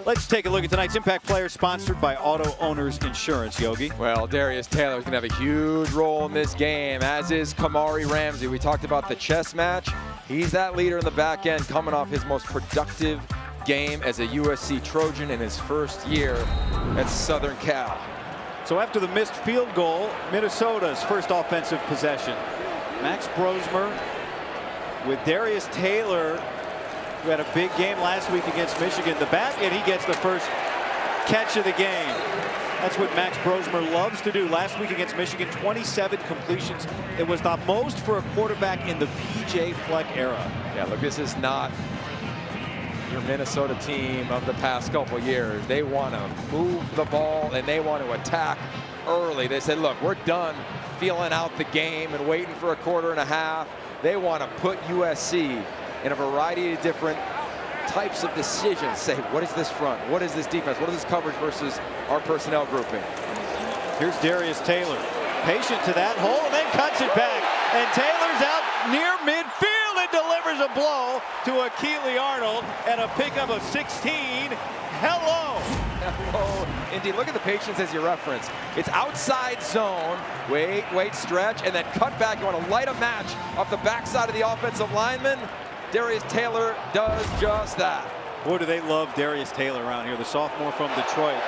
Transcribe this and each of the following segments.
Let's take a look at tonight's Impact Players, sponsored by Auto Owners Insurance. Yogi. Well, Darius Taylor's going to have a huge role in this game, as is Kamari Ramsey. We talked about the chess match. He's that leader in the back end, coming off his most productive game as a USC Trojan in his first year at Southern Cal. So after the missed field goal, Minnesota's first offensive possession. Max Brosmer with Darius Taylor, who had a big game last week against Michigan, the back, and he gets the first catch of the game. That's what Max Brosmer loves to do. Last week against Michigan, 27 completions. It was the most for a quarterback in the PJ Fleck era. Yeah, look, this is not your Minnesota team of the past couple years. They want to move the ball and they want to attack early. They said, look, we're done feeling out the game and waiting for a quarter and a half. They want to put USC in a variety of different types of decisions. Say, what is this front? What is this defense? What is this coverage versus our personnel grouping? Here's Darius Taylor, patient to that hole, and then cuts it back. And Taylor's out near midfield and delivers a blow to Akili Arnold, and a pickup of 16. Hello. Hello. Indeed, look at the patience as you reference. It's outside zone. Wait, stretch, and then cut back. You want to light a match off the backside of the offensive lineman. Darius Taylor does just that. Boy, do they love Darius Taylor around here, the sophomore from Detroit.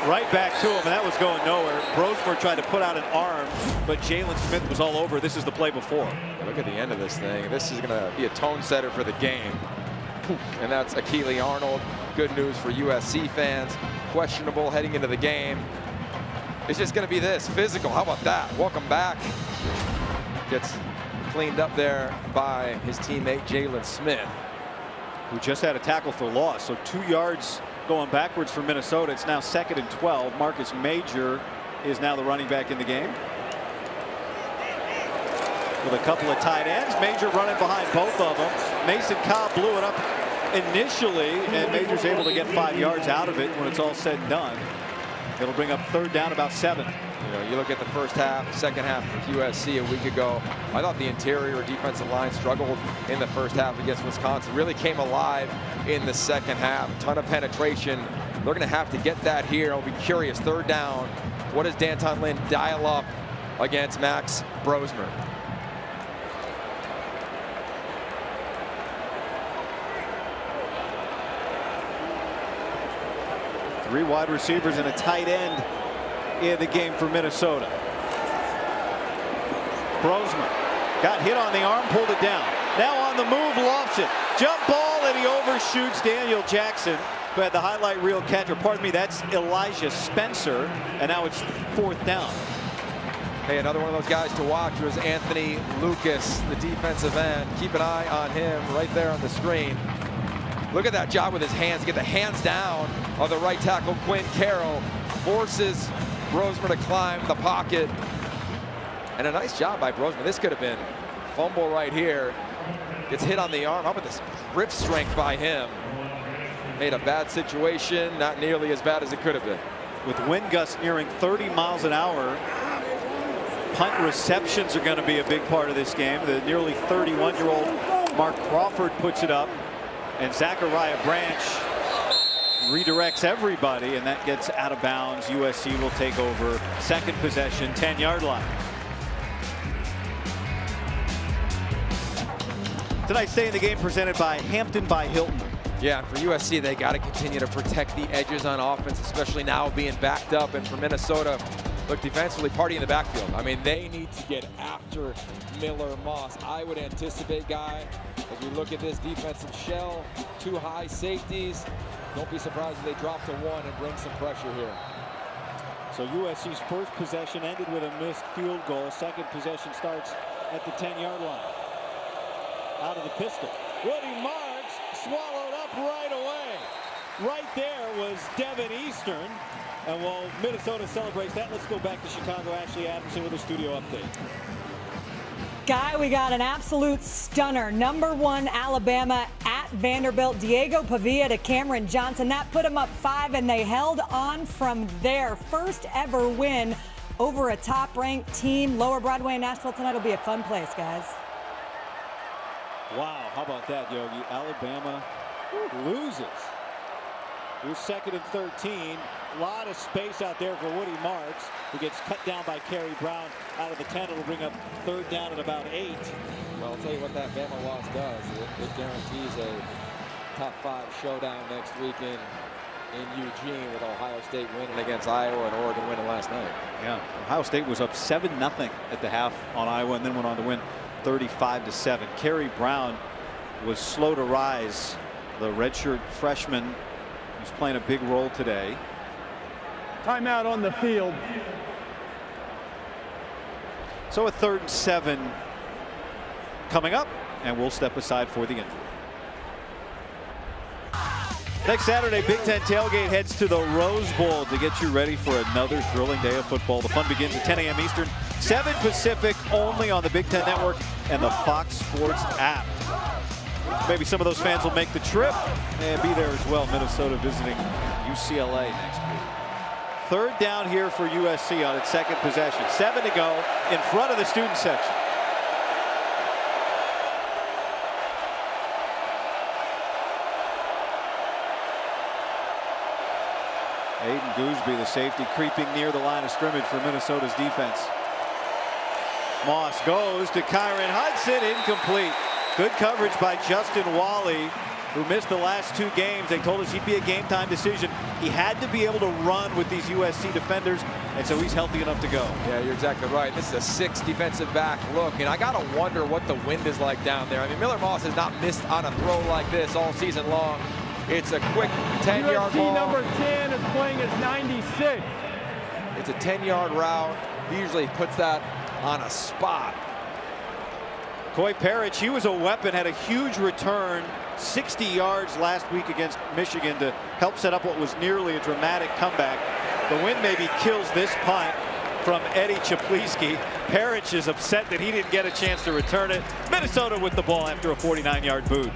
Right back to him, and that was going nowhere. Brosmer tried to put out an arm, but Jalen Smith was all over. This is the play before. Look at the end of this thing. This is going to be a tone setter for the game. And that's Akili Arnold. Good news for USC fans. Questionable heading into the game. It's just going to be this physical. How about that? Welcome back. Gets cleaned up there by his teammate Jalen Smith, who just had a tackle for loss. So 2 yards going backwards for Minnesota. It's now 2nd and 12. Marcus Major is now the running back in the game, with a couple of tight ends. Major running behind both of them. Mason Cobb blew it up initially, and Major's able to get 5 yards out of it when it's all said and done. It'll bring up 3rd down, about 7. You know, you look at the first half, second half for USC a week ago. I thought the interior defensive line struggled in the first half against Wisconsin. Really came alive in the second half. A ton of penetration. They're going to have to get that here. I'll be curious. 3rd down. What does Danton Lynn dial up against Max Brosmer? Three wide receivers and a tight end in the game for Minnesota. Brosmer got hit on the arm, pulled it down. Now on the move, lofts it. Jump ball, and he overshoots Daniel Jackson, who had the highlight reel catch. Or pardon me, that's Elijah Spencer. And now it's 4th down. Hey, another one of those guys to watch was Anthony Lucas, the defensive end. Keep an eye on him right there on the screen. Look at that job with his hands. Get the hands down of the right tackle, Quinn Carroll. Forces Brosmer to climb the pocket. And a nice job by Brosmer. This could have been fumble right here. Gets hit on the arm. How about this grip strength by him? Made a bad situation, not nearly as bad as it could have been. With wind gusts nearing 30 miles an hour, punt receptions are going to be a big part of this game. The nearly 31-year-old Mark Crawford puts it up, and Zachariah Branch redirects everybody, and that gets out of bounds. USC will take over. 2nd possession, 10-yard line. Tonight's Stay in the Game presented by Hampton by Hilton. Yeah, for USC, they got to continue to protect the edges on offense, especially now being backed up. And for Minnesota, look, defensively, party in the backfield. I mean, they need to get after Miller Moss. I would anticipate, Guy, as we look at this defensive shell, 2 high safeties. Don't be surprised if they drop to 1 and bring some pressure here. So USC's first possession ended with a missed field goal. 2nd possession starts at the 10-yard line. Out of the pistol. Woody Marks swallowed up right away. Right there was Devin Eastern. And while Minnesota celebrates that, let's go back to Chicago. Ashley Adamson with a studio update. Guy, we got an absolute stunner. #1 Alabama at Vanderbilt. Diego Pavia to Cameron Johnson. That put them up 5, and they held on from there. First ever win over a top-ranked team. Lower Broadway in Nashville tonight will be a fun place, guys. Wow, how about that, Yogi? Alabama loses. Here's 2nd and 13. A lot of space out there for Woody Marks, who gets cut down by Kerry Brown out of the 10. It'll bring up 3rd down at about 8. Well, I'll tell you what that Bama loss does. It guarantees a top 5 showdown next weekend in Eugene, with Ohio State winning against Iowa and Oregon winning last night. Yeah, Ohio State was up 7-0 at the half on Iowa, and then went on to win 35-7. Kerry Brown was slow to rise. The redshirt freshman who's playing a big role today. Timeout on the field. So a 3rd and 7 coming up, and we'll step aside for the injury. Next Saturday, Big Ten Tailgate heads to the Rose Bowl to get you ready for another thrilling day of football. The fun begins at 10 a.m. Eastern, 7 Pacific, only on the Big Ten Network and the Fox Sports app. Maybe some of those fans will make the trip and be there as well. Minnesota visiting UCLA next week. 3rd down here for USC on its 2nd possession. 7 to go in front of the student section. Aiden Gooseby, the safety, creeping near the line of scrimmage for Minnesota's defense. Moss goes to Kyron Hudson, incomplete. Good coverage by Justin Wally, who missed the last 2 games. They told us he'd be a game-time decision. He had to be able to run with these USC defenders, and so he's healthy enough to go. Yeah, you're exactly right. This is a 6th defensive back look, and I got to wonder what the wind is like down there. I mean, Miller Moss has not missed on a throw like this all season long. It's a quick 10-yard ball. USC number 10 is playing as 96. It's a 10-yard route. He usually puts that on a spot. Coy Parrish, he was a weapon, had a huge return, 60 yards last week against Michigan to help set up what was nearly a dramatic comeback. The wind maybe kills this punt from Eddie Chapliski. Parrish is upset that he didn't get a chance to return it. Minnesota with the ball after a 49-yard boot.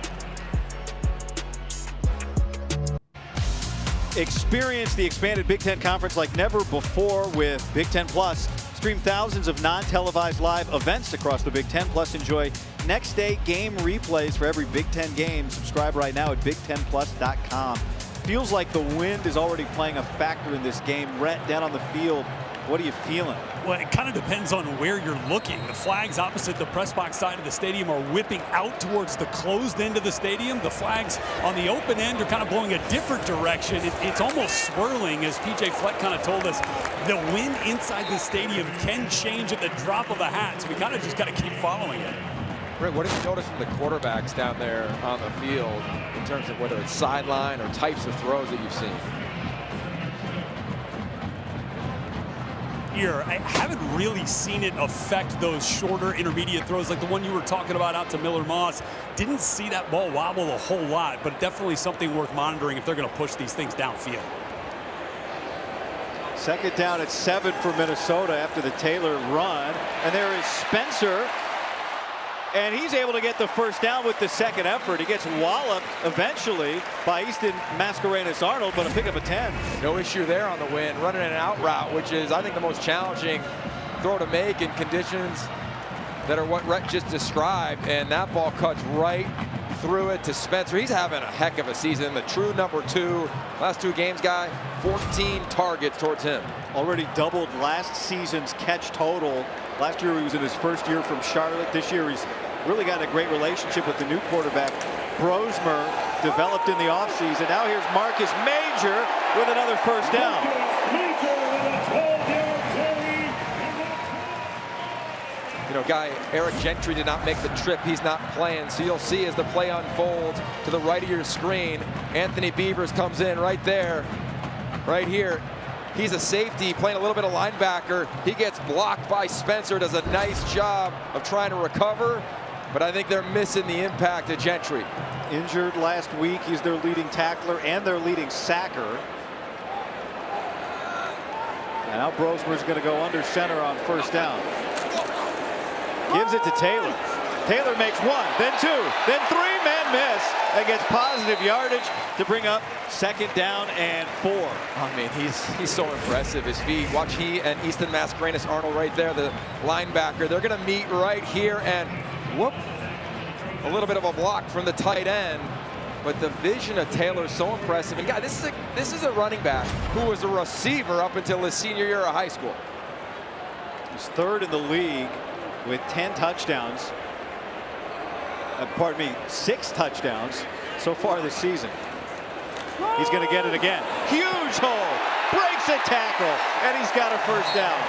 Experience the expanded Big Ten Conference like never before with Big Ten Plus. Stream thousands of non-televised live events across the Big Ten. Plus, enjoy next-day game replays for every Big Ten game. Subscribe right now at BigTenPlus.com. Feels like the wind is already playing a factor in this game. Rhett, down on the field, what are you feeling? Well, it kind of depends on where you're looking. The flags opposite the press box side of the stadium are whipping out towards the closed end of the stadium. The flags on the open end are kind of blowing a different direction. It's almost swirling, as PJ Fleck kind of told us. The wind inside the stadium can change at the drop of a hat, so we kind of just got to keep following it. Rick, what have you noticed from the quarterbacks down there on the field in terms of whether it's sideline or types of throws that you've seen? Here, I haven't really seen it affect those shorter intermediate throws like the one you were talking about out to Miller Moss. Didn't see that ball wobble a whole lot, but definitely something worth monitoring if they're going to push these things downfield. 2nd down at 7 for Minnesota after the Taylor run. And there is Spencer. And he's able to get the 1st down with the 2nd effort. He gets walloped eventually by Easton Mascarenas-Arnold, but a pick up a 10. No issue there on the win, running an out route, which is, I think, the most challenging throw to make in conditions that are what Rhett just described. And that ball cuts right through it to Spencer. He's having a heck of a season. The true number 2, last 2 games guy, 14 targets towards him. Already doubled last season's catch total. Last year he was in his 1st year from Charlotte. This year he's really got a great relationship with the new quarterback, Brosmer, developed in the offseason. Now here's Marcus Major with another 1st down. You know, guy, Eric Gentry did not make the trip. He's not playing. So you'll see as the play unfolds to the right of your screen, Anthony Beavers comes in right there, right here. He's a safety playing a little bit of linebacker. He gets blocked by Spencer, does a nice job of trying to recover, but I think they're missing the impact of Gentry. Injured last week. He's their leading tackler and their leading sacker. And now Brosmer's going to go under center on 1st down. Gives it to Taylor. Taylor makes 1, then 2, then 3, man miss, and gets positive yardage to bring up 2nd down and 4. I mean, he's so impressive. His feet. Watch he and Easton Mascarenas-Arnold right there, the linebacker. They're going to meet right here, and whoop. A little bit of a block from the tight end. But the vision of Taylor is so impressive. And, guys, this is a running back who was a receiver up until his senior year of high school. He's third in the league with 10 touchdowns. Pardon me, 6 touchdowns so far this season. He's going to get it again. Huge hole. Breaks a tackle. And he's got a first down.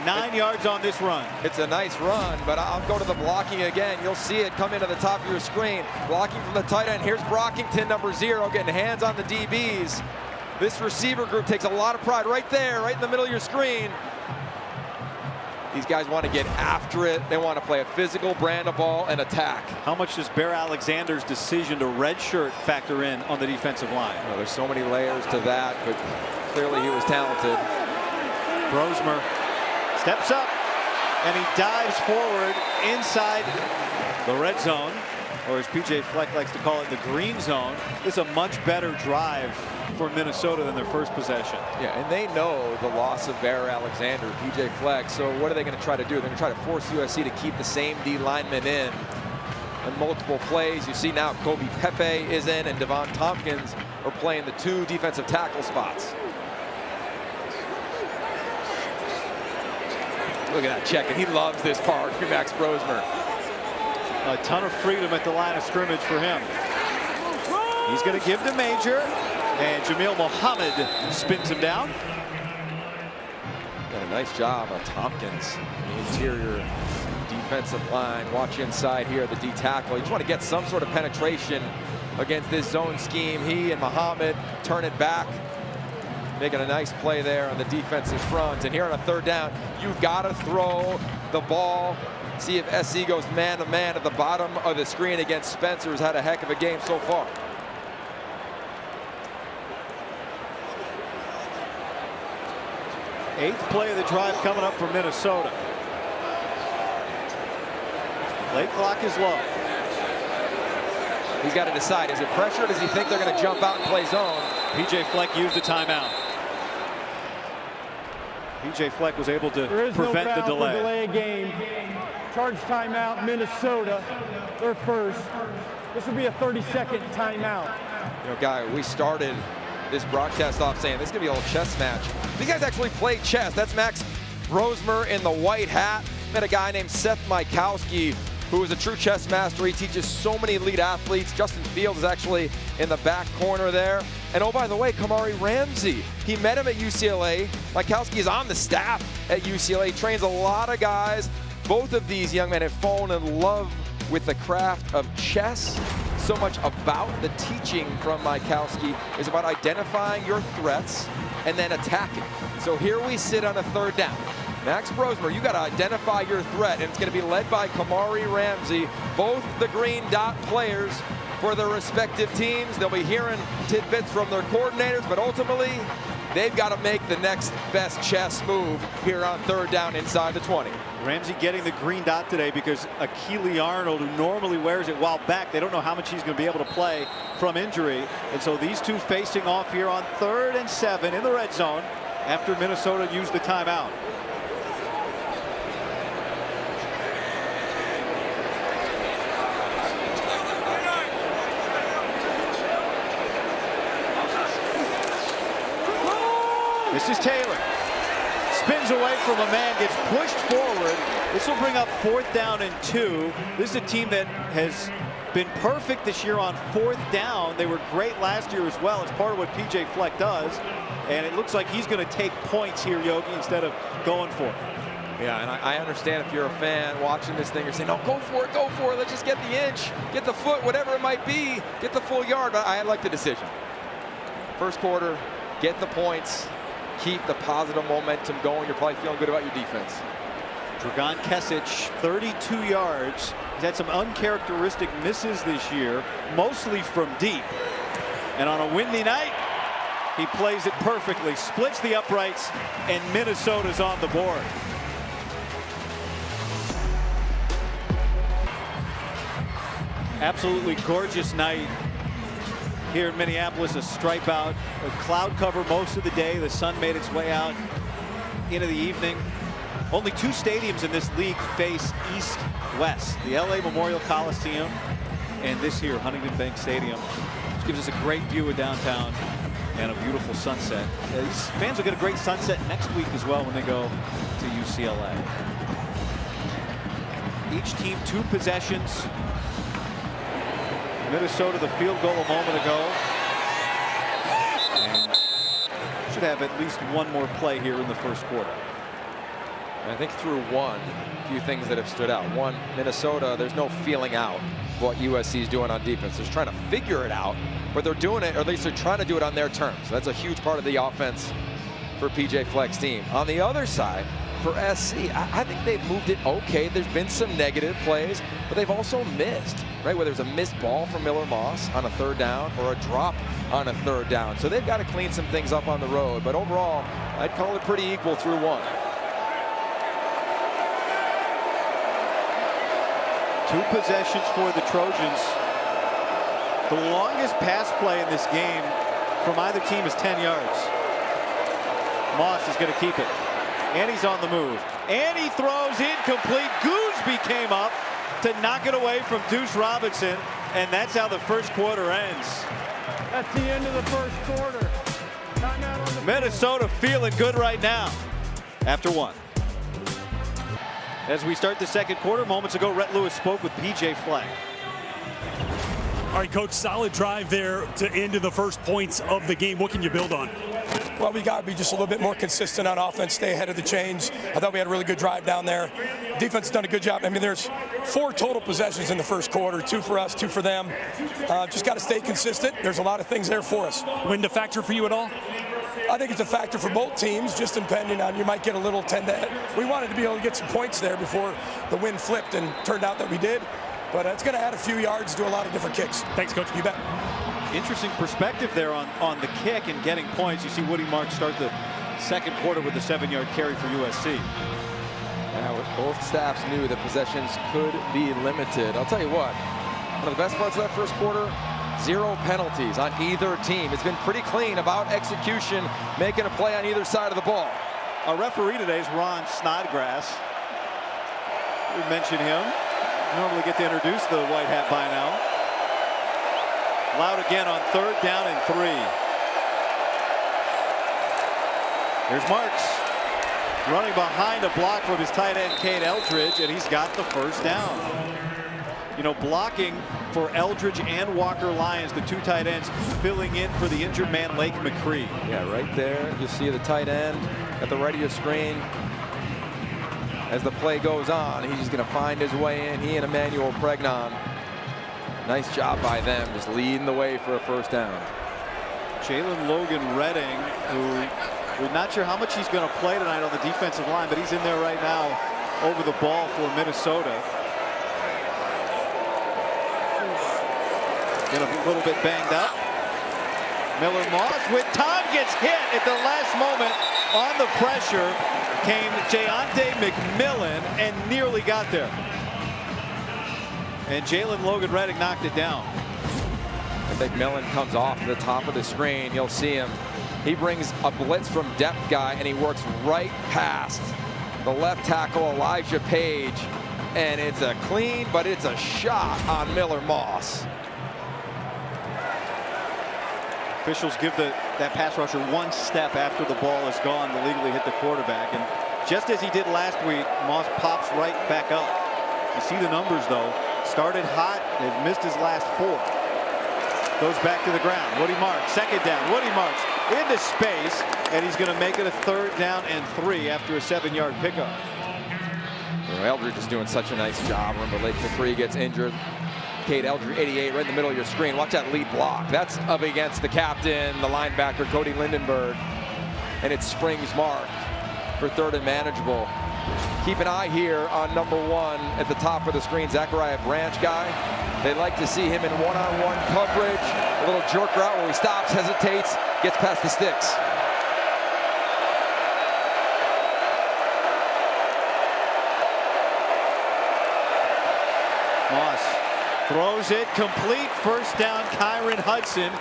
9 yards on this run. It's a nice run, but I'll go to the blocking again. You'll see it come into the top of your screen. Blocking from the tight end. Here's Brockington, number 0, getting hands on the DBs. This receiver group takes a lot of pride right there, right in the middle of your screen. These guys want to get after it. They want to play a physical brand of ball and attack. How much does Bear Alexander's decision to redshirt factor in on the defensive line? Well, there's so many layers to that, but clearly he was talented. Brosmer steps up and he dives forward inside the red zone, or as PJ Fleck likes to call it, the green zone. This is a much better drive for Minnesota than their first possession. Yeah, and they know the loss of Bear Alexander, PJ Fleck. So what are they going to try to do? They're going to try to force USC to keep the same D lineman in multiple plays. You see now Kobe Pepe is in and Devon Tompkins are playing the 2 defensive tackle spots. Look at that check, and he loves this part for Max Brosmer. A ton of freedom at the line of scrimmage for him. He's going to give to Major, and Jamil Mohammed spins him down. Got a nice job on Tompkins, the interior defensive line. Watch inside here, the D tackle. You just want to get some sort of penetration against this zone scheme. He and Mohammed turn it back, making a nice play there on the defensive front. And here on a 3rd down, you've got to throw the ball. See if SC goes man-to-man at the bottom of the screen against Spencer, who's had a heck of a game so far. Eighth play of the drive coming up for Minnesota. Late clock is low. He's got to decide, is it pressure, or does he think they're going to jump out and play zone? PJ Fleck used the timeout. PJ Fleck was able to prevent the delay. Delay a game. Charge timeout, Minnesota. Their first. This will be a 30-second timeout. You know, Guy, we started this broadcast off saying this is going to be a little chess match. These guys actually play chess. That's Max Brosmer in the white hat. Met a guy named Seth Mykowski, who is a true chess master. He teaches so many elite athletes. Justin Fields is actually in the back corner there. And oh, by the way, Kamari Ramsey. He met him at UCLA. Mykowski is on the staff at UCLA. He trains a lot of guys. Both of these young men have fallen in love with the craft of chess. So much about the teaching from Mykowski is about identifying your threats and then attacking. So here we sit on a 3rd down. Max Brosmer, you got to identify your threat, and it's going to be led by Kamari Ramsey, both the green dot players for their respective teams. They'll be hearing tidbits from their coordinators, but ultimately they've got to make the next best chess move here on 3rd down inside the 20. Ramsey getting the green dot today because Akili Arnold, who normally wears it while back, they don't know how much he's going to be able to play from injury. And so these two facing off here on 3rd and 7 in the red zone after Minnesota used the timeout. This is Taylor. Spins away from a man, gets pushed forward. This will bring up 4th down and 2. This is a team that has been perfect this year on 4th down. They were great last year as well. It's part of what PJ Fleck does. And it looks like he's going to take points here, Yogi, instead of going for it. Yeah, and I understand if you're a fan watching this thing, you're saying, no, go for it, let's just get the inch, get the foot, whatever it might be, get the full yard. But I like the decision. First quarter, get the points, keep the positive momentum going. You're probably feeling good about your defense. Dragan Kesic, 32 yards. He's had some uncharacteristic misses this year, mostly from deep. And on a windy night, he plays it perfectly, splits the uprights, and Minnesota's on the board. Absolutely gorgeous night here in Minneapolis. A stripe out, a cloud cover most of the day. The sun made its way out into the evening. Only 2 stadiums in this league face east-west. The LA Memorial Coliseum and this here, Huntington Bank Stadium, which gives us a great view of downtown and a beautiful sunset. These fans will get a great sunset next week as well when they go to UCLA. Each team 2 possessions. Minnesota the field goal a moment ago. And should have at least one more play here in the first quarter. I think through one, a few things that have stood out. One, Minnesota, there's no feeling out what USC is doing on defense. They're trying to figure it out, but they're doing it, or at least they're trying to do it on their terms. That's a huge part of the offense for PJ Fleck's team. On the other side, for SC, I think they've moved it okay. There's been some negative plays, but they've also missed, right? Whether it's a missed ball from Miller Moss on a 3rd down or a drop on a 3rd down. So they've got to clean some things up on the road, but overall, I'd call it pretty equal through one. 2 possessions for the Trojans. The longest pass play in this game from either team is 10 yards. Moss is going to keep it. And he's on the move. And he throws incomplete. Gooseby came up to knock it away from Deuce Robinson. And that's how the first quarter ends. That's the end of the first quarter. Timeout on the Minnesota feeling good right now after 1. As we start the second quarter, moments ago, Rhett Lewis spoke with PJ Fleck. All right, Coach, solid drive there to end of the first points of the game. What can you build on? Well, we got to be just a little bit more consistent on offense, stay ahead of the chains. I thought we had a really good drive down there. Defense has done a good job. I mean, there's 4 total possessions in the first quarter, 2 for us, 2 for them. Just got to stay consistent. There's a lot of things there for us. Wind a factor for you at all? I think it's a factor for both teams, just depending on, you might get a little 10-to. We wanted to be able to get some points there before the wind flipped, and turned out that we did. But it's going to add a few yards to a lot of different kicks. Thanks, Coach. You bet. Interesting perspective there on the kick and getting points. You see Woody Marks start the second quarter with a 7-yard carry for USC. Now, both staffs knew that possessions could be limited. I'll tell you what, one of the best parts of that first quarter, 0 penalties on either team. It's been pretty clean about execution, making a play on either side of the ball. Our referee today is Ron Snodgrass. We mentioned him. Normally get to introduce the white hat by now. Loud again on 3rd down and 3. Here's Marks running behind a block from his tight end, Cade Eldridge, and he's got the first down. You know, blocking for Eldridge and Walker Lyons, the 2 tight ends, filling in for the injured man, Lake McCree. Yeah, right there. You see the tight end at the right of your screen. As the play goes on, he's just going to find his way in. He and Emmanuel Pregnon. Nice job by them, just leading the way for a first down. Jalen Logan Redding, who we're not sure how much he's going to play tonight on the defensive line, but he's in there right now over the ball for Minnesota. Get a little bit banged up. Miller Moss with time gets hit at the last moment on the pressure. Came Jayonte McMillan and nearly got there. And Jalen Logan Redding knocked it down. I think McMillan comes off the top of the screen. You'll see him. He brings a blitz from depth guy, and he works right past the left tackle, Elijah Page. And it's a clean, but it's a shot on Miller Moss. Officials give that pass rusher 1 step after the ball is gone to legally hit the quarterback. And just as he did last week, Moss pops right back up. You see the numbers, though. Started hot. They've missed his last 4. Goes back to the ground. Woody Marks, 2nd down. Woody Marks into space, and he's going to make it a 3rd down and 3 after a 7-yard pickup. You know, Eldridge is doing such a nice job. Remember, Lake McCree gets injured. Cade Eldridge, 88, right in the middle of your screen. Watch that lead block. That's up against the captain, the linebacker, Cody Lindenberg. And it's Springs Mark for 3rd and manageable. Keep an eye here on number 1 at the top of the screen, Zachariah Branch guy. They like to see him in one-on-one coverage. A little jerk route where he stops, hesitates, gets past the sticks. Moss throws it complete. First down, Kyron Hudson.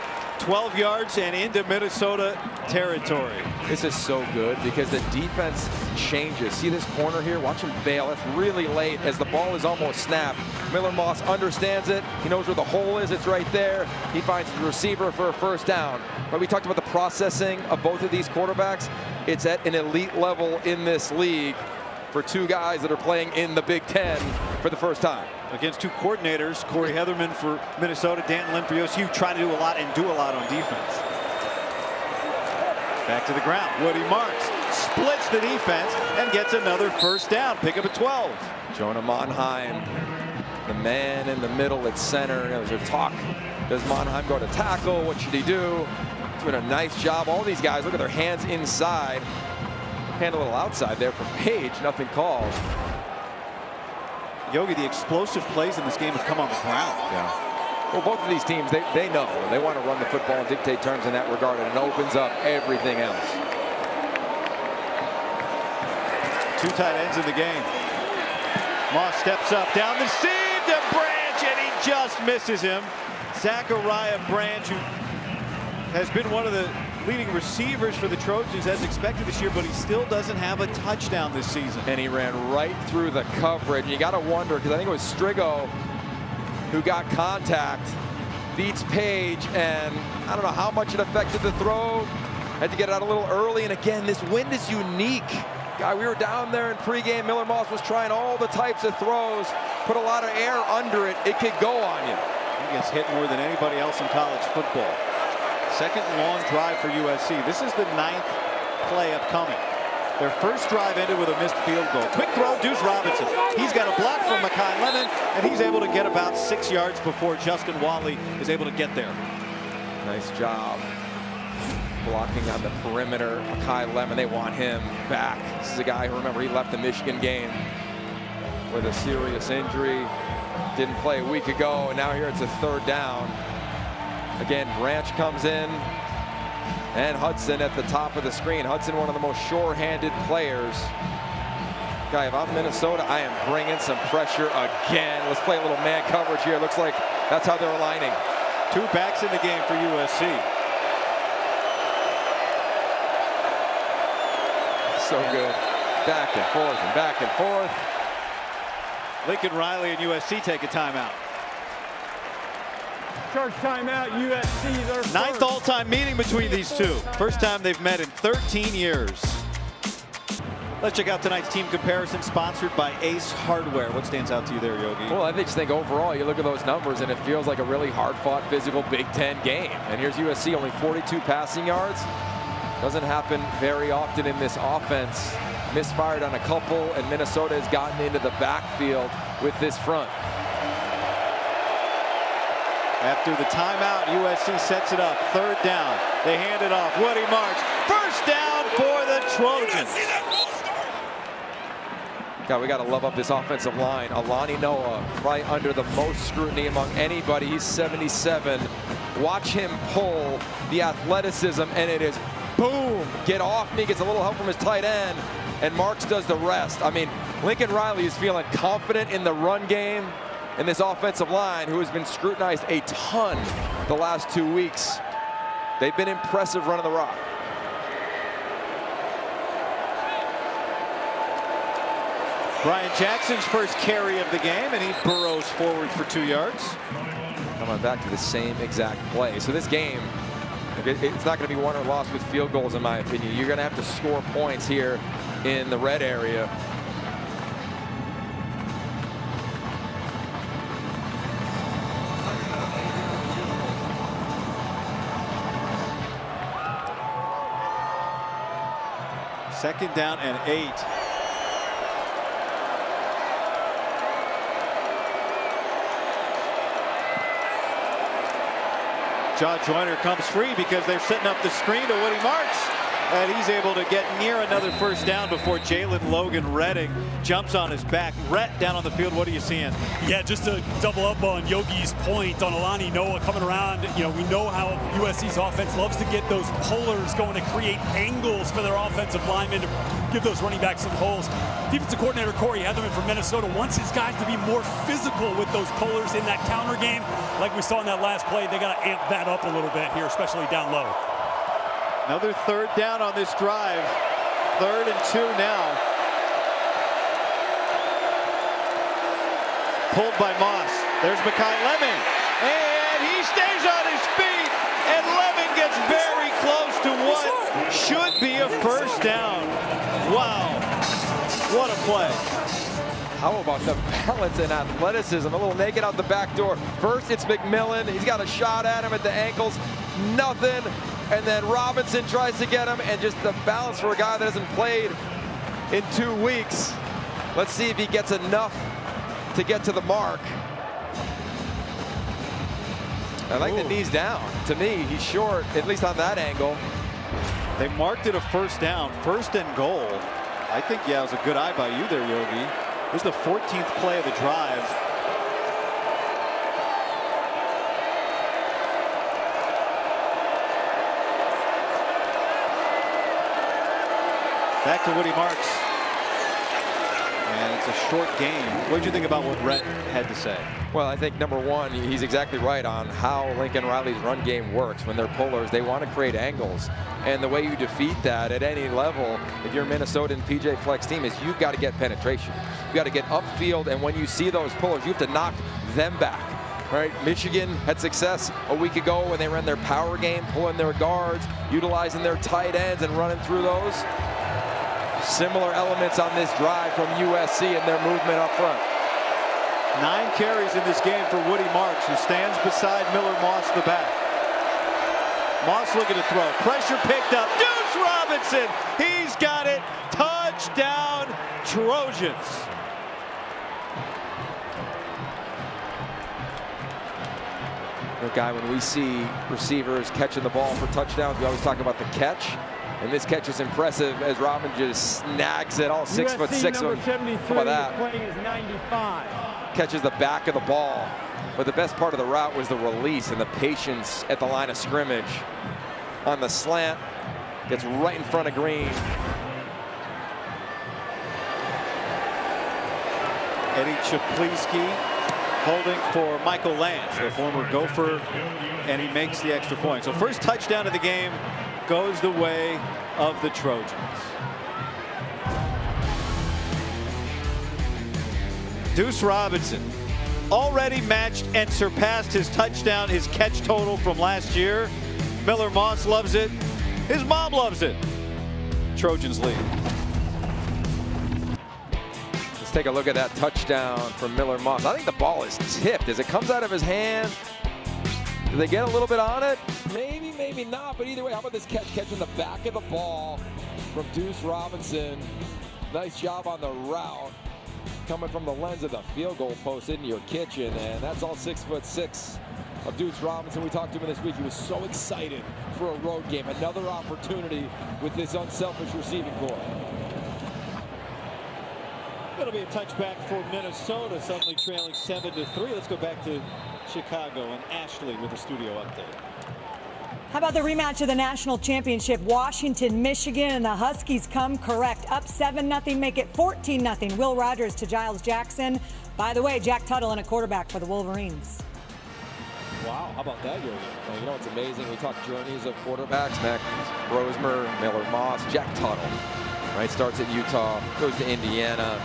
12 yards and into Minnesota territory. This is so good because the defense changes. See this corner here? Watch him bail. That's really late as the ball is almost snapped. Miller Moss understands it. He knows where the hole is. It's right there. He finds the receiver for a first down. But we talked about the processing of both of these quarterbacks. It's at an elite level in this league for two guys that are playing in the Big Ten for the first time. Against two coordinators, Corey Heatherman for Minnesota, Dan Lynn for USC, try to do a lot and do a lot on defense. Back to the ground. Woody Marks splits the defense and gets another first down. Pick up at 12. Jonah Monheim, the man in the middle at center. There's a talk. Does Monheim go to tackle? What should he do? Doing a nice job. All these guys, look at their hands inside. Hand a little outside there from Page. Nothing called. Yogi, the explosive plays in this game have come on the ground. Yeah. Well, both of these teams, they know. They want to run the football and dictate terms in that regard, and it opens up everything else. Two tight ends in the game. Moss steps up down the seam to Branch, and he just misses him. Zachariah Branch, who has been one of the leading receivers for the Trojans as expected this year, but he still doesn't have a touchdown this season. And he ran right through the coverage. You got to wonder, because I think it was Strigo who got contact, beats Page, and I don't know how much it affected the throw. Had to get it out a little early, and again, this wind is unique. Guy, we were down there in pregame. Miller Moss was trying all the types of throws, put a lot of air under it. It could go on you. He gets hit more than anybody else in college football. Second long drive for USC. This is the 9th play upcoming. Their first drive ended with a missed field goal. Quick throw, Deuce Robinson. He's got a block from Makai Lemon, and he's able to get about 6 yards before Justin Wally is able to get there. Nice job. Blocking on the perimeter. Makai Lemon, they want him back. This is a guy who, remember, he left the Michigan game with a serious injury. Didn't play a week ago, and now here it's a third down. Again, Branch comes in, and Hudson at the top of the screen. Hudson, one of the most sure-handed players. Guy, if I'm Minnesota, I am bringing some pressure again. Let's play a little man coverage here. Looks like that's how they're aligning. Two backs in the game for USC. So good. Back and forth and back and forth. Lincoln Riley and USC take a timeout. Charge timeout, USC, their first. 9th all-time meeting between these two. First time they've met in 13 years. Let's check out tonight's team comparison, sponsored by Ace Hardware. What stands out to you there, Yogi? Well, I just think overall, you look at those numbers, and it feels like a really hard-fought, physical Big Ten game. And here's USC, only 42 passing yards. Doesn't happen very often in this offense. Misfired on a couple, and Minnesota has gotten into the backfield with this front. After the timeout, USC sets it up. Third down. They hand it off. Woody Marks. First down for the Trojans. God, we got to love up this offensive line. Alani Noah, right under the most scrutiny among anybody. He's 77. Watch him pull the athleticism, and it is boom. Get off me. Gets a little help from his tight end, and Marks does the rest. I mean, Lincoln Riley is feeling confident in the run game. And this offensive line, who has been scrutinized a ton the last 2 weeks, they've been impressive running the rock. Brian Jackson's first carry of the game, and he burrows forward for 2 yards. Coming back to the same exact play. So this game, it's not going to be won or lost with field goals, in my opinion. You're going to have to score points here in the red area. Second down and 8. Jaw Joyner comes free because they're setting up the screen to Woody Marks. And he's able to get near another first down before Jalen Logan Redding jumps on his back. Rhett down on the field, what are you seeing? Yeah, just to double up on Yogi's point on Alani Noah coming around, you know, we know how USC's offense loves to get those pullers going to create angles for their offensive linemen to give those running backs some holes. defensive coordinator Corey Heatherman from Minnesota wants his guys to be more physical with those pullers in that counter game. Like we saw in that last play, they got to amp that up a little bit here, especially down low. Another third down on this drive. 3rd and 2 now. Pulled by Moss. There's Mekhi Lemon. And he stays on his feet. And Lemon gets very close to what should be a first down. Wow. What a play. How about the balance and athleticism? A little naked out the back door. First, it's McMillan. He's got a shot at him at the ankles. Nothing. And then Robinson tries to get him. And just the balance for a guy that hasn't played in 2 weeks. Let's see if he gets enough to get to the mark. I like the knees down. To me, he's short, at least on that angle. They marked it a first down, 1st and goal. I think, yeah, it was a good eye by you there, Yogi. This is the 14th play of the drive. Back to Woody Marks. And it's a short game. What did you think about what Rhett had to say? Well, I think number one, he's exactly right on how Lincoln Riley's run game works. When they're pullers, they want to create angles. And the way you defeat that at any level, if you're Minnesota and PJ Fleck's team, is you've got to get penetration. You've got to get upfield, and when you see those pullers, you have to knock them back. Right? Michigan had success a week ago when they ran their power game, pulling their guards, utilizing their tight ends and running through those. Similar elements on this drive from USC and their movement up front. 9 carries in this game for Woody Marks, who stands beside Miller Moss, the back. Moss looking to throw. Pressure picked up. Deuce Robinson. He's got it. Touchdown, Trojans. The guy, when we see receivers catching the ball for touchdowns, we always talk about the catch. And this catch is impressive as Robin just snags it, all 6'6". Number 73 How about that? playing is 95. Catches the back of the ball. But the best part of the route was the release and the patience at the line of scrimmage. On the slant, gets right in front of Green. Eddie Czaplinski holding for Michael Lance, the former Gopher, and he makes the extra point. So first touchdown of the game goes the way of the Trojans. Deuce Robinson already matched and surpassed his touchdown, his catch total from last year. Miller Moss loves it. His mom loves it. Trojans lead. Let's take a look at that touchdown from Miller Moss. I think the ball is tipped as it comes out of his hand. Do they get a little bit on it? Maybe, maybe not, but either way, how about this catching the back of the ball from Deuce Robinson. Nice job on the route. Coming from the lens of the field goal post into your kitchen, and that's all 6'6" of Deuce Robinson. We talked to him this week. He was so excited for a road game. Another opportunity with this unselfish receiving corps. It'll be a touchback for Minnesota, suddenly trailing 7-3. Let's go back to Chicago and Ashley with a studio update. How about the rematch of the national championship? Washington, Michigan, and the Huskies come correct. Up 7-0, make it 14-0. Will Rogers to Giles Jackson. By the way, Jack Tuttle and a quarterback for the Wolverines. Wow, how about that, Yogi? Well, you know what's amazing? We talk journeys of quarterbacks. Max Brosmer, Miller Moss, Jack Tuttle. Right, starts at Utah, goes to Indiana,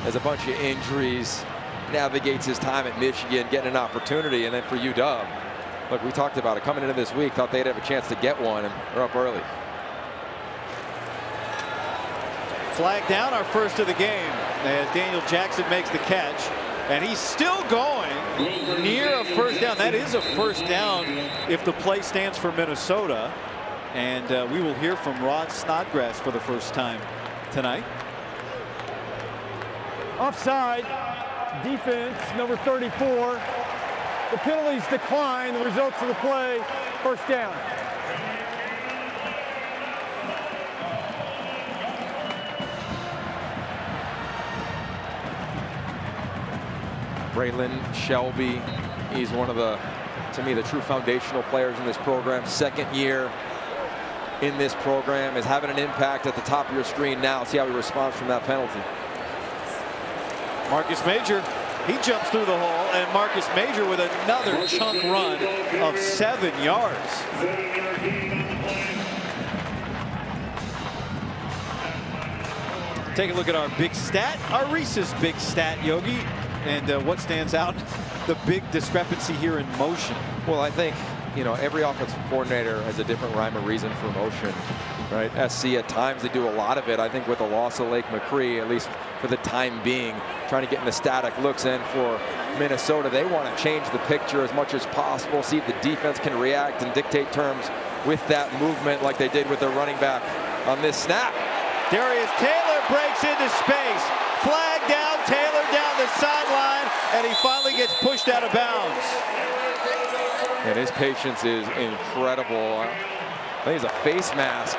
has a bunch of injuries, navigates his time at Michigan, getting an opportunity, and then for UW. Look, we talked about it coming into this week, thought they'd have a chance to get one, and they're up early. Flag down, our first of the game, as Daniel Jackson makes the catch, and he's still going near a first down. That is a first down if the play stands for Minnesota, and we will hear from Rod Snodgrass for the first time tonight. Offside, defense, number 34. The penalties decline. The results of the play, first down. Braylon Shelby, he's one of the, to me, the true foundational players in this program. Second year in this program, is having an impact at the top of your screen now. See how he responds from that penalty. Marcus Major, he jumps through the hole, and Marcus Major with another chunk run of 7 yards. Take a look at our big stat, our Reese's big stat, Yogi. And what stands out? The big discrepancy here in motion. Well, I think, you know, every offensive coordinator has a different rhyme or reason for motion, right? SC, at times, they do a lot of it. I think with the loss of Lake McCree, at least for the time being, trying to get into static looks. And for Minnesota, they want to change the picture as much as possible, see if the defense can react and dictate terms with that movement like they did with their running back on this snap. Darius Taylor breaks into space. Flag down, Taylor down the sideline, and he finally gets pushed out of bounds. And his patience is incredible. I think it's a face mask.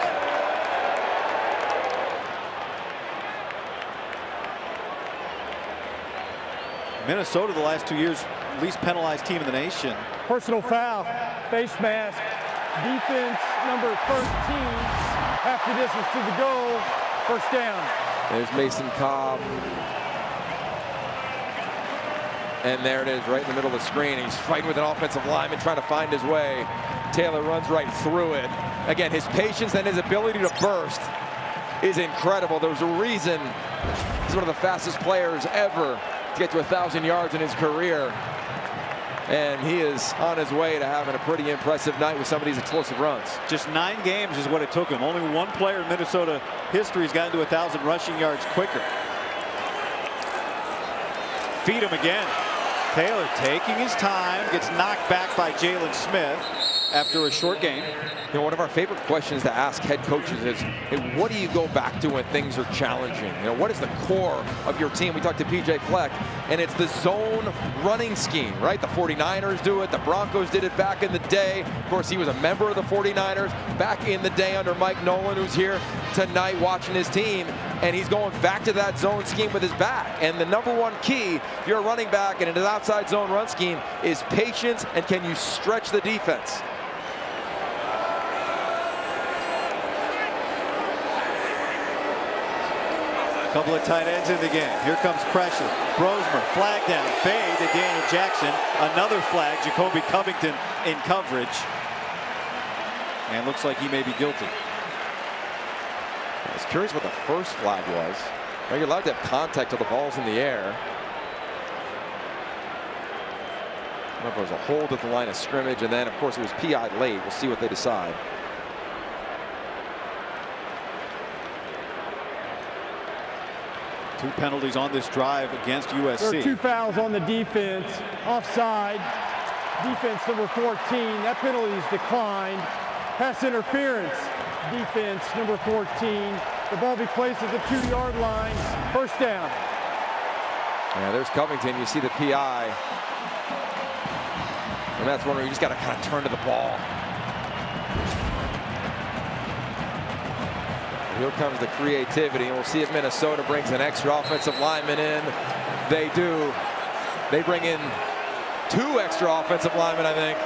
Minnesota, the last 2 years, least penalized team in the nation. Personal foul, face mask, defense number 13, half the distance to the goal, first down. There's Mason Cobb. And there it is, right in the middle of the screen. He's fighting with an offensive lineman, trying to find his way. Taylor runs right through it. Again, his patience and his ability to burst is incredible. There's a reason he's one of the fastest players ever to get to 1,000 yards in his career. And he is on his way to having a pretty impressive night with some of these explosive runs. Just 9 games is what it took him. Only one player in Minnesota history has gotten to 1,000 rushing yards quicker. Feed him again. Taylor taking his time, gets knocked back by Jalen Smith after a short game. You know, one of our favorite questions to ask head coaches is, hey, what do you go back to when things are challenging? You know, what is the core of your team? We talked to PJ Fleck, and it's the zone running scheme, right? The 49ers do it. The Broncos did it back in the day. Of course, he was a member of the 49ers back in the day under Mike Nolan, who's here tonight watching his team, and he's going back to that zone scheme with his back. And the #1 key, if you're a running back and in an outside zone run scheme, is patience, and can you stretch the defense? Couple of tight ends in the game. Here comes pressure. Brosmer, flag down, fade to Daniel Jackson. Another flag, Jacoby Covington in coverage. And looks like he may be guilty. I was curious what the first flag was. Now, you're allowed to have contact till the ball's in the air. I don't know if it was a hold at the line of scrimmage, and then, of course, it was PI'd late. We'll see what they decide. Two penalties on this drive against USC. There are 2 fouls on the defense. Offside. Defense number 14. That penalty is declined. Pass interference. Defense number 14. The ball be placed at the 2-yard line. First down. Yeah, there's Covington. You see the PI. And that's one where you just got to kind of turn to the ball. Here comes the creativity, and we'll see if Minnesota brings an extra offensive lineman in. They do. They bring in 2 extra offensive linemen, I think.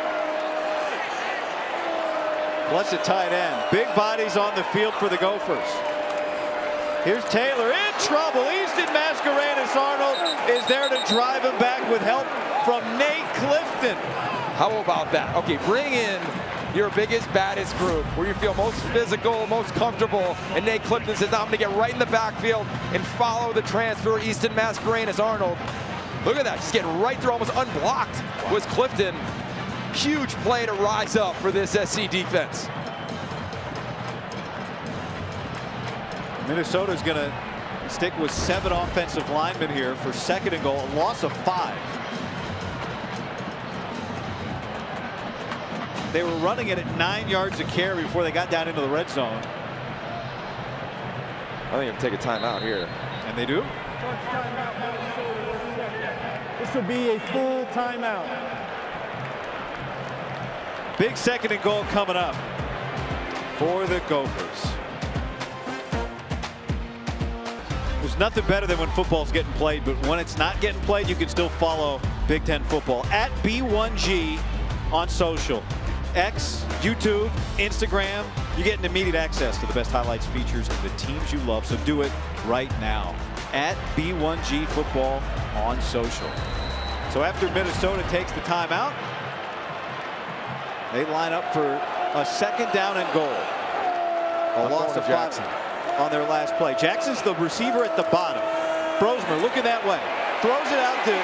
Plus a tight end. Big bodies on the field for the Gophers. Here's Taylor in trouble. Easton Mascarenas Arnold is there to drive him back with help from Nate Clifton. How about that? Okay, bring in your biggest, baddest group, where you feel most physical, most comfortable, and Nate Clifton says, I'm going to get right in the backfield and follow the transfer, Easton Mascarenas Arnold. Look at that, just getting right through, almost unblocked was Clifton. Huge play to rise up for this SC defense. Minnesota's going to stick with 7 offensive linemen here for 2nd and goal, a loss of 5. They were running it at 9 yards a carry before they got down into the red zone. I think they'll take a timeout here. And they do? This will be a full timeout. Big 2nd and goal coming up for the Gophers. There's nothing better than when football's getting played, but when it's not getting played, you can still follow Big Ten football at B1G on social. X, YouTube, Instagram. You're getting immediate access to the best highlights, features, and the teams you love, so do it right now. at B1G Football on social. So after Minnesota takes the timeout, they line up for a 2nd down and goal. A loss of 5 on their last play. Jackson's the receiver at the bottom. Brosmer looking that way. Throws it out to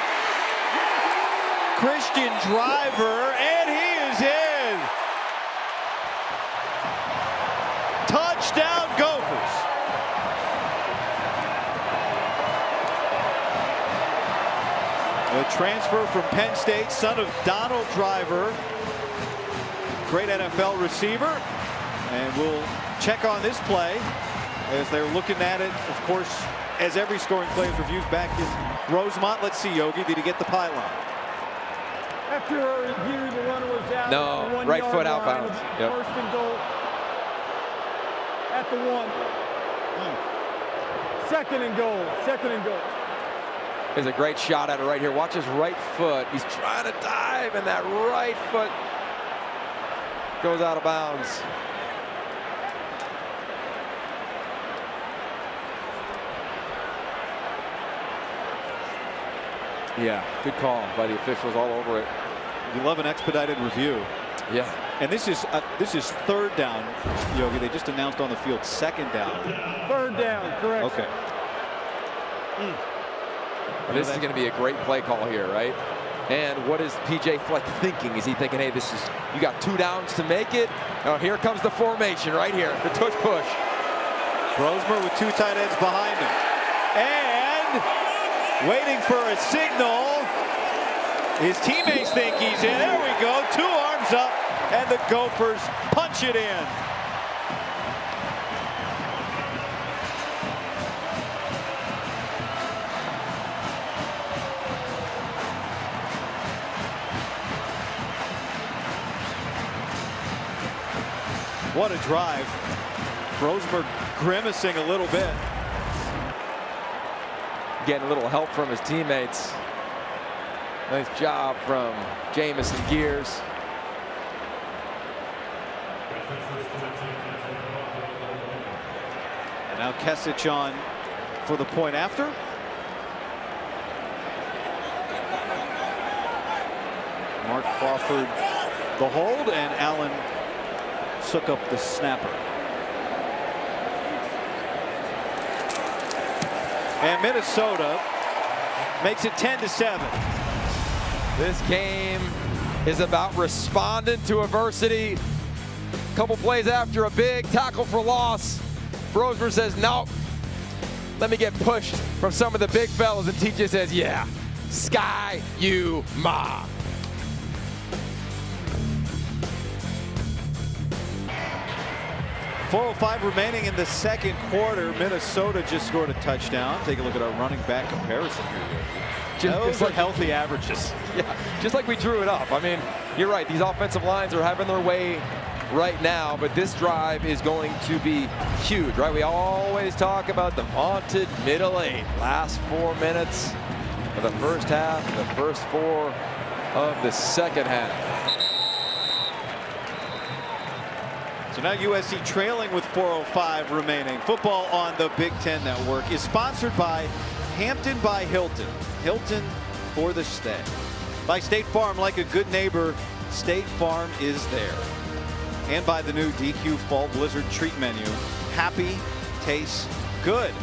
Christian Driver, and he is in. Touchdown Gophers. A transfer from Penn State, son of Donald Driver. Great NFL receiver. And we'll check on this play as they're looking at it. Of course, as every scoring play is reviewed back in Rosemont. Let's see, Yogi, did he get the pylon? After our review, the runner was out. No, right foot outbound. Yep. 1st and goal at the 1. 2nd and goal. 2nd and goal. There's a great shot at it right here. Watch his right foot. He's trying to dive, and that right foot goes out of bounds. Yeah, good call by the officials all over it. You love an expedited review. Yeah. And this is 3rd down, Yogi. They just announced on the field 2nd down. 3rd down, correct. Okay. This is going to be a great play call here, right? And what is PJ Fleck thinking? Is he thinking, hey, you got 2 downs to make it? Oh, here comes the formation right here, the tush push. Brosmer with 2 tight ends behind him. And waiting for a signal. His teammates think he's in. There we go. 2 arms up, and the Gophers punch it in. What a drive. Brosmer grimacing a little bit. Getting a little help from his teammates. Nice job from Jamison Gears. And now Kesich on for the point after. Mark Crawford the hold, and Allen Sukup the snapper. And Minnesota makes it 10-7. This game is about responding to adversity. A couple plays after a big tackle for loss, Brosmer says, nope, let me get pushed from some of the big fellas, and TJ says, yeah, sky you ma. .405 remaining in the 2nd quarter. Minnesota just scored a touchdown. Take a look at our running back comparison here. Those are healthy averages. Yeah, just like we drew it up. I mean, you're right. These offensive lines are having their way right now, but this drive is going to be huge, right? We always talk about the vaunted middle 8. Last 4 minutes of the first half, the first 4 of the second half. So now USC trailing with .405 remaining. Football on the Big Ten Network is sponsored by Hampton by Hilton. Hilton for the stay. By State Farm, like a good neighbor, State Farm is there. And by the new DQ Fall Blizzard Treat Menu. Happy tastes good.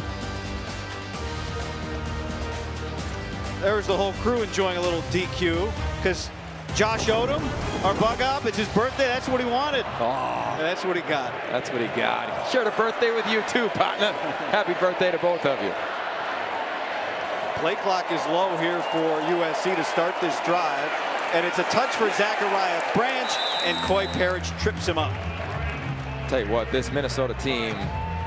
There's the whole crew enjoying a little DQ because Josh Odom, our bug up, it's his birthday. That's what he wanted. Oh, that's what he got. That's what he got. He shared a birthday with you too, partner. Happy birthday to both of you. Play clock is low here for USC to start this drive. And it's a touch for Zachariah Branch, and Coy Parrish trips him up. Tell you what, this Minnesota team,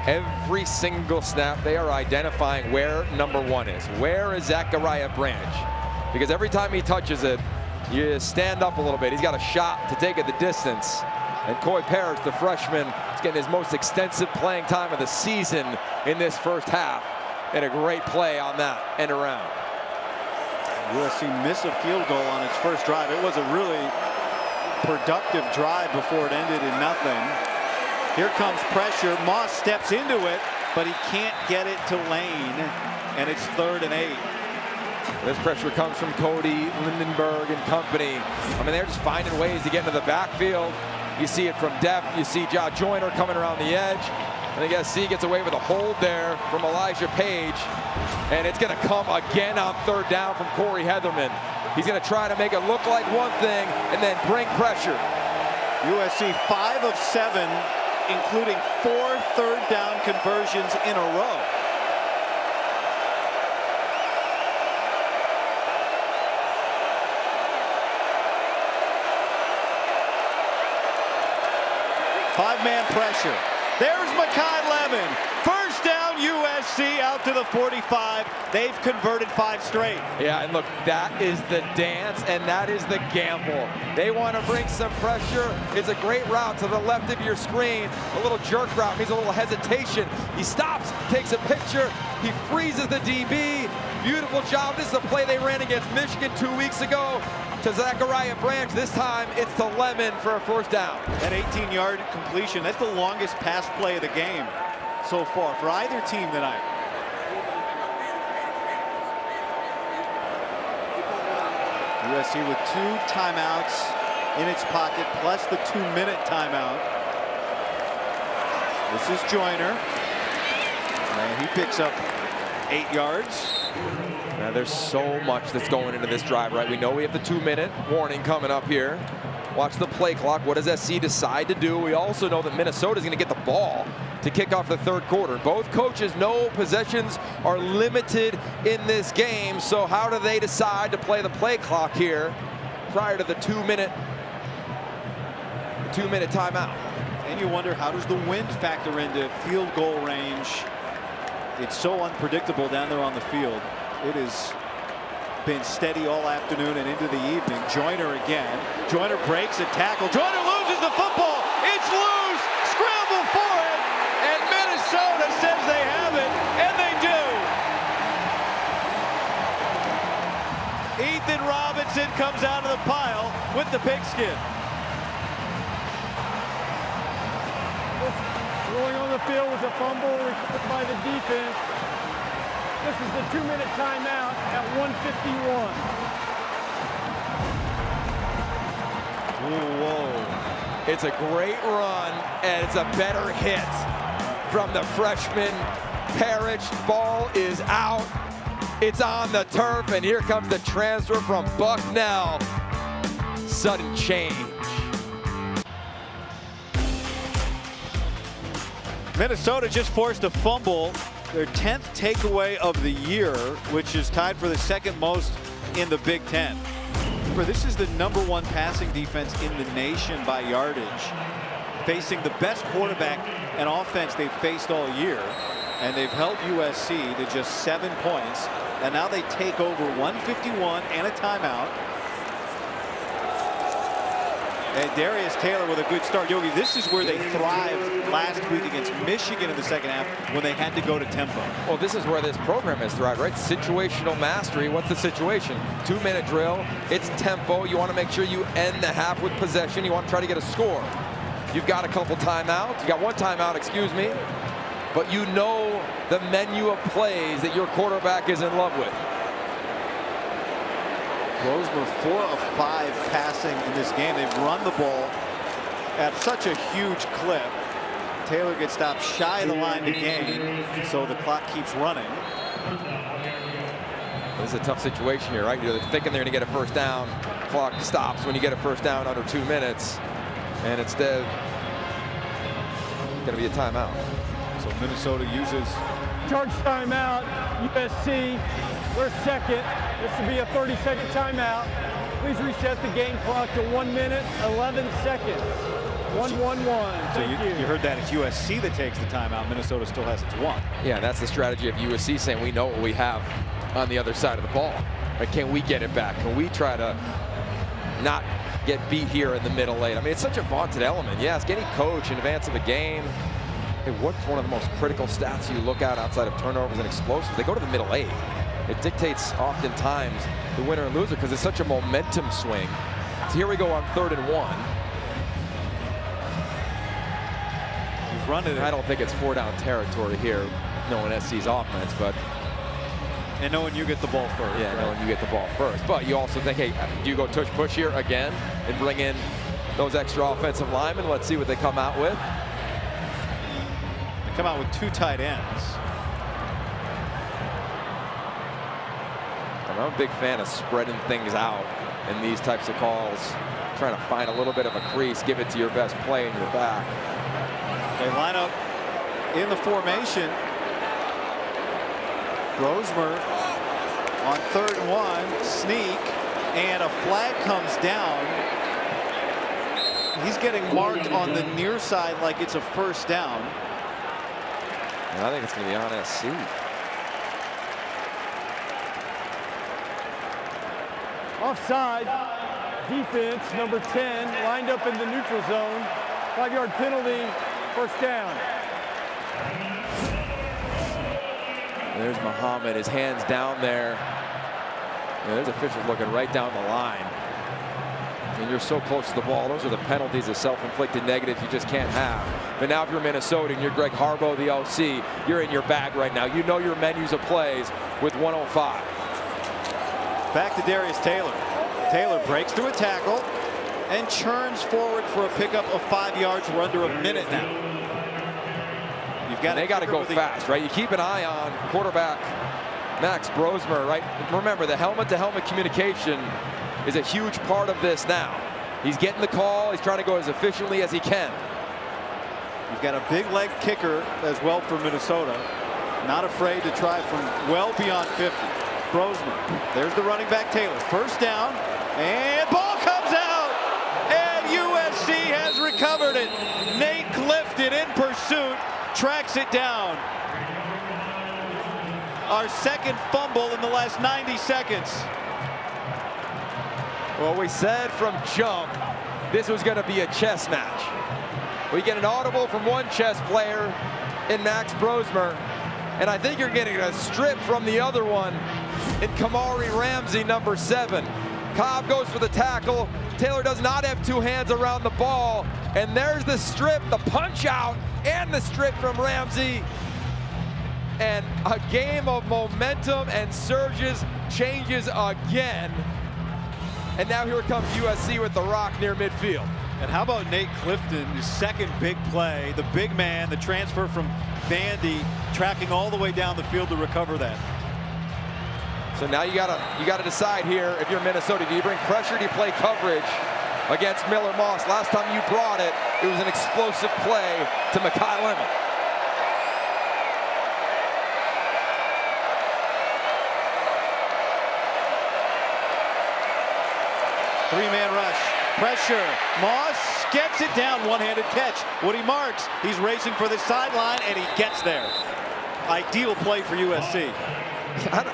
every single snap, they are identifying where number 1 is. Where is Zachariah Branch? Because every time he touches it, you stand up a little bit. He's got a shot to take it the distance. And Coy Parrish, the freshman, is getting his most extensive playing time of the season in this first half. And a great play on that end around. USC missed a field goal on its first drive. It was a really productive drive before it ended in nothing. Here comes pressure. Moss steps into it, but he can't get it to Lane, and it's 3rd and 8. This pressure comes from Cody, Lindenberg, and company. I mean, they're just finding ways to get into the backfield. You see it from depth. You see Joyner coming around the edge. I think USC gets away with a hold there from Elijah Page. And it's going to come again on 3rd down from Corey Heatherman. He's going to try to make it look like one thing and then bring pressure. USC 5 of 7, including 4 3rd down conversions in a row. Five-man pressure. There's Makai Lemon. First down, USC out to the 45. They've converted 5 straight. Yeah, and look, that is the dance, and that is the gamble. They want to bring some pressure. It's a great route to the left of your screen. A little jerk route needs a little hesitation. He stops, takes a picture. He freezes the DB. Beautiful job. This is a play they ran against Michigan 2 weeks ago. To Zachariah Branch. This time it's to Lemon for a 1st down. That 18-yard completion, that's the longest pass play of the game so far for either team tonight. USC with 2 timeouts in its pocket, plus the 2-minute timeout. This is Joyner. And he picks up 8 yards. Now, there's so much that's going into this drive, right? We know we have the 2-minute warning coming up here. Watch the play clock. What does SC decide to do? We also know that Minnesota is going to get the ball to kick off the 3rd quarter. Both coaches know possessions are limited in this game. So how do they decide to play the play clock here prior to the 2-minute timeout? And you wonder, how does the wind factor into field goal range? It's so unpredictable down there on the field. It has been steady all afternoon and into the evening. Joyner again. Joyner breaks a tackle. Joyner loses the football. It's loose. Scramble for it. And Minnesota says they have it. And they do. Ethan Robinson comes out of the pile with the pigskin. Rolling on the field was a fumble recovered by the defense. This is the 2-minute timeout at 1:51. Whoa. It's a great run, and it's a better hit from the freshman Parrish. Ball is out. It's on the turf, and here comes the transfer from Bucknell. Sudden change. Minnesota just forced a fumble, their 10th takeaway of the year, which is tied for the 2nd most in the Big Ten. This is the #1 passing defense in the nation by yardage, facing the best quarterback and offense they've faced all year, and they've held USC to just 7 points, and now they take over 151 and a timeout. And Darius Taylor with a good start. Yogi, this is where they thrived last week against Michigan in the 2nd half when they had to go to tempo. Well, this is where this program has thrived, right? Situational mastery. What's the situation? 2-minute drill. It's tempo. You want to make sure you end the half with possession. You want to try to get a score. You've got a couple timeouts. You got 1 timeout, excuse me. But you know the menu of plays that your quarterback is in love with. Brosmer 4 of 5 passing in this game. They've run the ball at such a huge clip. Taylor gets stopped shy of the line to gain, so the clock keeps running. This is a tough situation here, right? You're thinking they're going to get a 1st down. Clock stops when you get a 1st down under 2 minutes, and instead going to be a timeout. So Minnesota uses Charge timeout. USC, they're 2nd. This will be a 30-second timeout. Please reset the game clock to 1 minute, 11 seconds. 1-1-1. So you heard that. It's USC that takes the timeout. Minnesota still has its 1. Yeah, that's the strategy of USC, saying we know what we have on the other side of the ball. Right? Can we get it back? Can we try to not get beat here in the middle late? I mean, it's such a vaunted element. Yeah, ask any coach in advance of a game, hey, what's one of the most critical stats you look at outside of turnovers and explosives? They go to the middle 8. It dictates oftentimes the winner and loser because it's such a momentum swing. So here we go on 3rd and 1. He's running it. I don't think it's 4-down territory here. knowing SC's offense, but and knowing you get the ball first. yeah, knowing you get the ball first. But you also think, hey, do you go touch push here again and bring in those extra offensive linemen? Let's see what they come out with. They come out with 2 tight ends. And I'm a big fan of spreading things out in these types of calls, trying to find a little bit of a crease, give it to your best play in your back. They line up in the formation. Brosmer on 3rd and 1, sneak, and a flag comes down. He's getting marked on the near side like it's a first down. And I think it's going to be on SC. Offside. Defense, number 10, lined up in the neutral zone. 5-yard penalty, first down. There's Muhammad, his hands down there. And there's officials looking right down the line. And you're so close to the ball. Those are the penalties of self-inflicted negatives you just can't have. But now if you're Minnesota and you're Greg Harbaugh, the OC, you're in your bag right now. You know your menus of plays with 105. Back to Darius Taylor. Taylor breaks through a tackle and churns forward for a pickup of 5 yards. We're under a minute now. They got to go fast, right? You keep an eye on quarterback Max Brosmer, right? Remember, the helmet-to-helmet communication is a huge part of this now. He's getting the call. He's trying to go as efficiently as he can. You've got a big leg kicker as well for Minnesota. Not afraid to try from well beyond 50. Brosmer. There's the running back Taylor. First down, and ball comes out, and USC has recovered it. Nate Clifton in pursuit, tracks it down. Our second fumble in the last 90 seconds. Well, we said from jump this was going to be a chess match. We get an audible from one chess player in Max Brosmer, and I think you're getting a strip from the other one in Kamari Ramsey, number 7. Cobb goes for the tackle. Taylor does not have 2 hands around the ball, and there's the strip, the punch out, and the strip from Ramsey. And a game of momentum and surges, changes again. And now here comes USC with the rock near midfield. And how about Nate Clifton, his second big play, the big man, the transfer from Vandy, tracking all the way down the field to recover that. So now you gotta decide here, if you're Minnesota, do you bring pressure, do you play coverage against Miller Moss? Last time you brought it, it was an explosive play to Mekhi Lemon. Three-man rush, pressure, Moss gets it down, one-handed catch. Woody Marks, he's racing for the sideline, and he gets there. Ideal play for USC.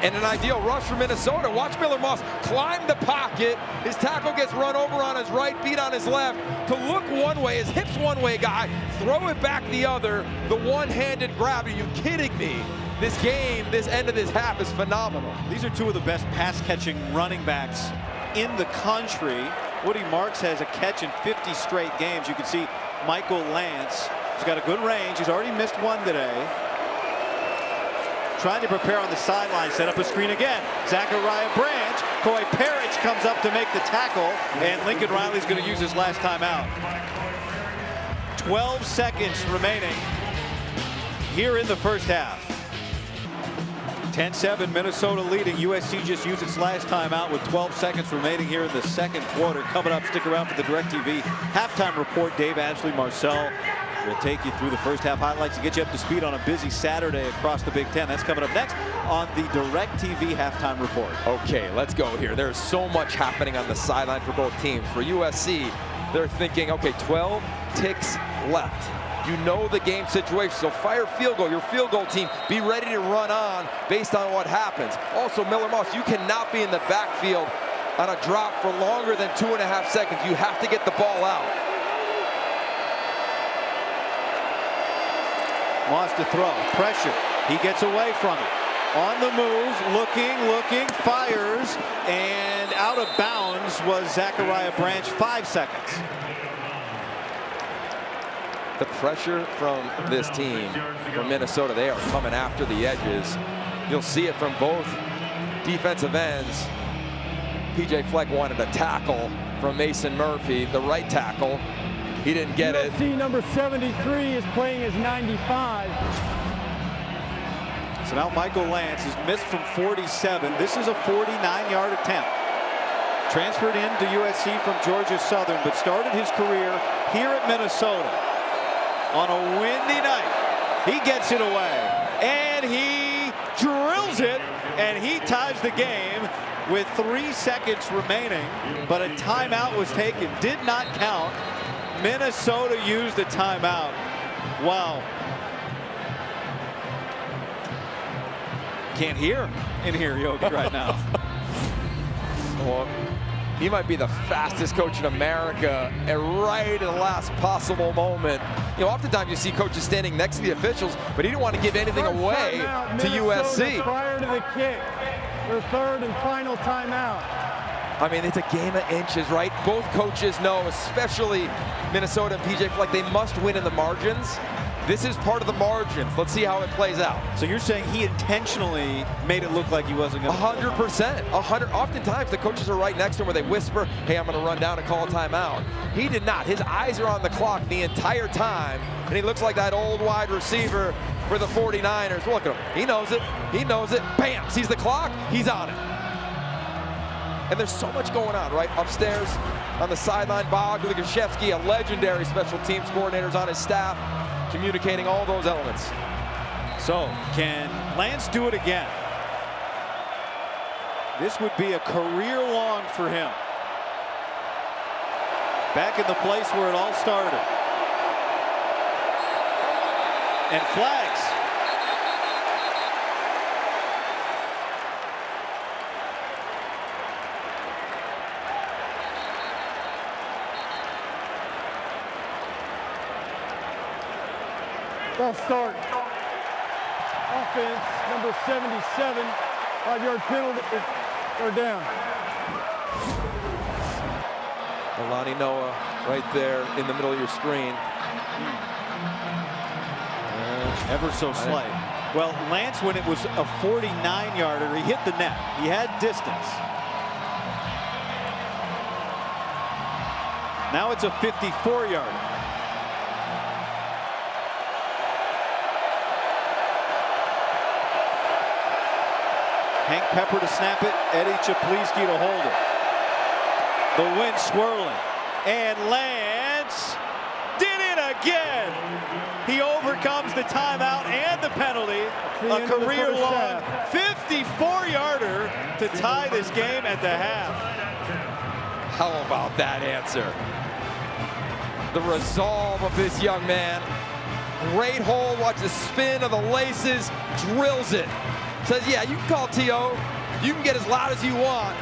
And an ideal rush for Minnesota. Watch Miller Moss climb the pocket. His tackle gets run over on his right, beat on his left. To look one way, his hips one way, guy, throw it back the other. The one-handed grab. Are you kidding me? This game, this end of this half is phenomenal. These are 2 of the best pass-catching running backs in the country. Woody Marks has a catch in 50 straight games. You can see Michael Lance. He's got a good range. He's already missed one today. Trying to prepare on the sideline, set up a screen again. Zachariah Branch, Coy Parrish comes up to make the tackle, and Lincoln Riley's going to use his last time out. 12 seconds remaining here in the first half. 10-7, Minnesota leading. USC just used its last timeout with 12 seconds remaining here in the second quarter. Coming up, stick around for the DirecTV halftime report. Dave Ashley Marcel will take you through the first half highlights to get you up to speed on a busy Saturday across the Big Ten. That's coming up next on the DirecTV halftime report. Okay, let's go here. There's so much happening on the sideline for both teams. For USC, they're thinking, okay, 12 ticks left. You know the game situation, so fire field goal. Your field goal team, be ready to run on based on what happens. Also, Miller Moss, you cannot be in the backfield on a drop for longer than 2.5 seconds. You have to get the ball out. Moss to throw, pressure. He gets away from it. On the move, looking, fires, and out of bounds was Zachariah Branch. 5 seconds. The pressure from this team, from Minnesota, they are coming after the edges. You'll see it from both defensive ends. PJ Fleck wanted a tackle from Mason Murphy, the right tackle. He didn't get it. USC number 73 is playing as 95. So now Michael Lance is missed from 47. This is a 49-yard attempt. Transferred into USC from Georgia Southern, but started his career here at Minnesota. On a windy night, he gets it away, and he drills it, and he ties the game with 3 seconds remaining, but a timeout was taken, did not count. Minnesota used a timeout. Wow. Can't hear in here, Yogi, right now. Well, he might be the fastest coach in America, and right at the last possible moment. You know, oftentimes you see coaches standing next to the officials, but he didn't want to give anything away to USC. Prior to the kick, their third and final timeout. I mean, it's a game of inches, right? Both coaches know, especially Minnesota and PJ Fleck, they must win in the margins. This is part of the margins. Let's see how it plays out. So you're saying he intentionally made it look like he wasn't going to? 100%. Oftentimes the coaches are right next to him where they whisper, hey, I'm going to run down and call a timeout. He did not. His eyes are on the clock the entire time, and he looks like that old wide receiver for the 49ers. Look at him. He knows it. He knows it. Bam! Sees the clock. He's on it. And there's so much going on, right? Upstairs on the sideline, Bob Lukashevsky, a legendary special teams coordinator on his staff, communicating all those elements. So, can Lance do it again? This would be a career long for him. Back in the place where it all started. And flags. Ball start. Offense, number 77. 5-yard penalty. They're down. Alani Noah right there in the middle of your screen. Ever so slight. Well, Lance, when it was a 49-yarder, he hit the net. He had distance. Now it's a 54-yarder. Hank Pepper to snap it, Eddie Chapliski to hold it. The wind swirling, and Lance did it again. He overcomes the timeout and the penalty. A career-long 54-yarder to tie this game at the half. How about that answer? The resolve of this young man. Great hole, watch the spin of the laces, drills it. Says, yeah, you can call T.O., you can get as loud as you want,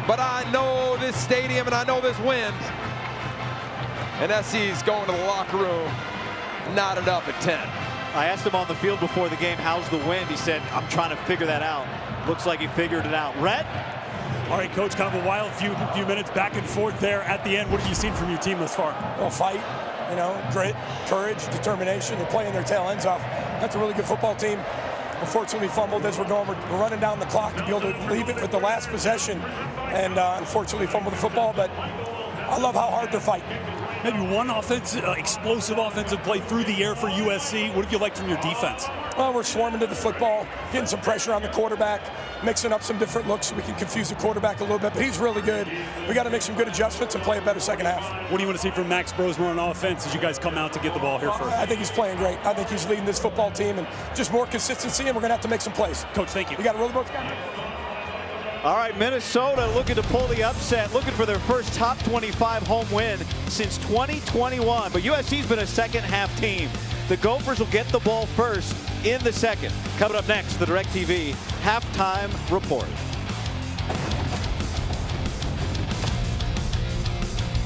but I know this stadium and I know this wind. And SC's going to the locker room, knotted up at 10. I asked him on the field before the game, how's the wind? He said, I'm trying to figure that out. Looks like he figured it out. Rhett? All right, Coach, kind of a wild few minutes back and forth there at the end. What have you seen from your team thus far? Well, fight, you know, grit, courage, determination. They're playing their tail ends off. That's a really good football team. Unfortunately, we fumbled as we're going. We're running down the clock to be able to leave it with the last possession. And unfortunately, fumbled the football. But I love how hard they're fighting. Maybe one explosive offensive play through the air for USC. What have you liked from your defense? Well, we're swarming to the football, getting some pressure on the quarterback, mixing up some different looks so we can confuse the quarterback a little bit. But he's really good. We got to make some good adjustments and play a better second half. What do you want to see from Max Brosmer on offense as you guys come out to get the ball here first? I think he's playing great. I think he's leading this football team, and just more consistency, and we're going to have to make some plays. Coach, thank you. We got to roll the boat. All right, Minnesota looking to pull the upset, looking for their first top 25 home win since 2021. But USC's been a second-half team. The Gophers will get the ball first in the second. Coming up next, the DirecTV Halftime Report.